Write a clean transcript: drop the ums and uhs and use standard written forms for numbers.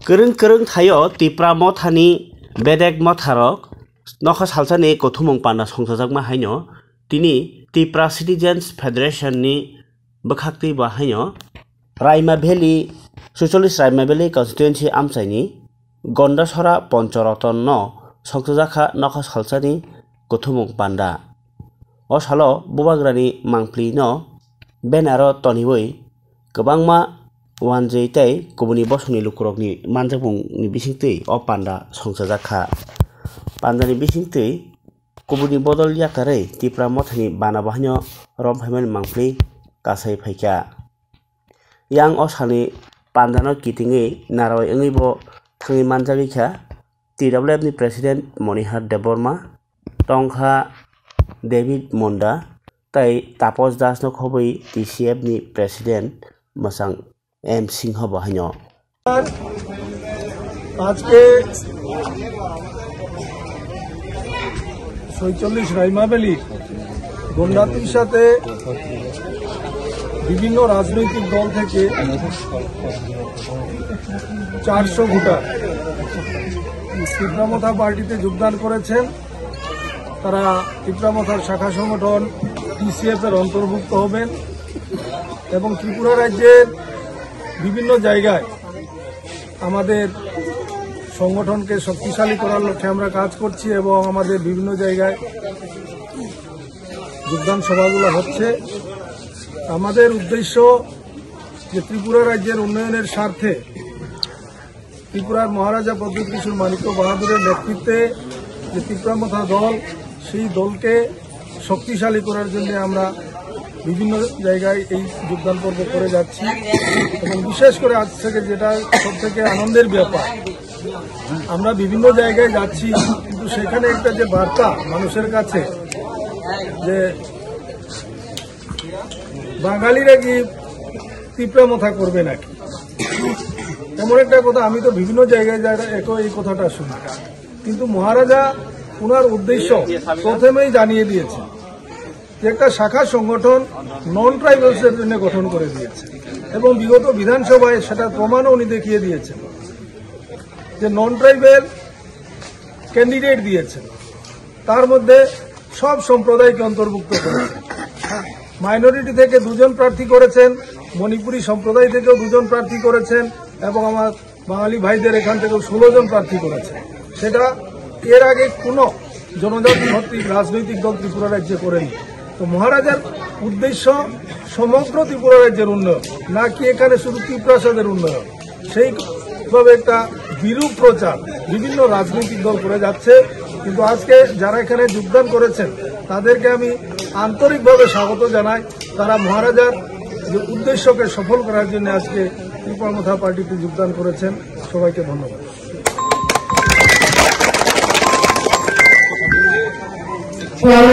Kereng kereng thayo tipra mothani bedek motharok nokha salsani kothumung panda songsajakma haino tini Tipra Citizens Federation ni bwkhakti ba haino Raima Valley Socialist Raima Valley constituency amsaini Gondasora Ponchoroton no songsajakha nokha salsani kothumung panda o salo bubagrani mangpli no benaro toniwui kwbangma wanjei tei kubuni bosoni lukurokni manjakmungni bisingtwi o panda songsajakha pandani bisingtwi kubuni bodol yakarei Tipra mothani bana bahanyo rom phaimani mangpli kasai phaikha yang o sani pandano kitingui naroi wngui bo thangui manjagui kha TWF ni president Monihar Deborma tongkha David Monda tei Tapos Das no khobui TCF ni president Masang M Singh bahanyo আজকে ৪৬ Raima valley গন্ডাতির সাথে বিভিন্ন রাজনৈতিক দল থেকে ৪০০ voter Tipra Motha পার্টিতে যোগদান করেছেন। তারা তিপ্রামথার শাখা সংগঠন TCF এর অন্তর্ভুক্ত হবেন এবং ত্রিপুরা রাজ্যের বিভিন্ন জায়গায় আমাদের সংগঠনকে শক্তিশালী করার লক্ষ্যে আমরা কাজ করছি এবং আমাদের বিভিন্ন জায়গায় যোগদান সভাগুলো হচ্ছে। আমাদের উদ্দেশ্য যে ত্রিপুরা রাজ্যের উন্নয়নের স্বার্থে ত্রিপুরার মহারাজা পদ্মকিশোর মাণিক্য বাহাদুরের নেতৃত্বে যে তিপ্রামথা দল সেই দলকে শক্তিশালী করার জন্য আমরা বিভিন্ন জায়গায় এই যোগদান পর্ব করে যাচ্ছি এবং বিশেষ করে আজ থেকে যেটা সবথেকে আনন্দের ব্যাপার আমরা বিভিন্ন জায়গায় যাচ্ছি কিন্তু সেখানে একটা যে বার্তা মানুষের কাছে যে বাঙালিরা কি তিপ্রামথা করবে নাকি এমন একটা কথা আমি তো বিভিন্ন জায়গায় এই কথাটা শুনি কিন্তু মহারাজা ওনার উদ্দেশ্য প্রথমেই জানিয়ে দিয়েছে যে একটা শাখা সংগঠন নন ট্রাইবালসের জন্য গঠন করে দিয়েছে এবং বিগত বিধানসভায় সেটার প্রমাণও উনি দেখিয়ে দিয়েছেন যে নন ট্রাইবেল ক্যান্ডিডেট দিয়েছেন তার মধ্যে সব সম্প্রদায়কে অন্তর্ভুক্ত করেছেন। মাইনরিটি থেকে 2 জন প্রার্থী করেছেন, মণিপুরী সম্প্রদায় থেকেও 2 জন প্রার্থী করেছেন এবং আমার বাঙালি ভাইদের এখান থেকেও 16 জন প্রার্থী করেছেন। সেটা এর আগে কোনো জনজাতি ভিত্তিক রাজনৈতিক দল ত্রিপুরা রাজ্যে করেনি। তো মহারাজার উদ্দেশ্য সমগ্র ত্রিপুরা রাজ্যের উন্নয়ন, না কি এখানে শুধু ত্রিপ্রাসাদের উন্নয়ন। সেইভাবে একটা বিরূপ প্রচার বিভিন্ন রাজনৈতিক দল করে যাচ্ছে কিন্তু আজকে যারা এখানে যোগদান করেছেন তাদেরকে আমি আন্তরিকভাবে স্বাগত জানাই। তারা মহারাজার যে উদ্দেশ্যকে সফল করার জন্য আজকে তিপ্রামথা পার্টিতে যোগদান করেছেন। সবাইকে ধন্যবাদ। Well,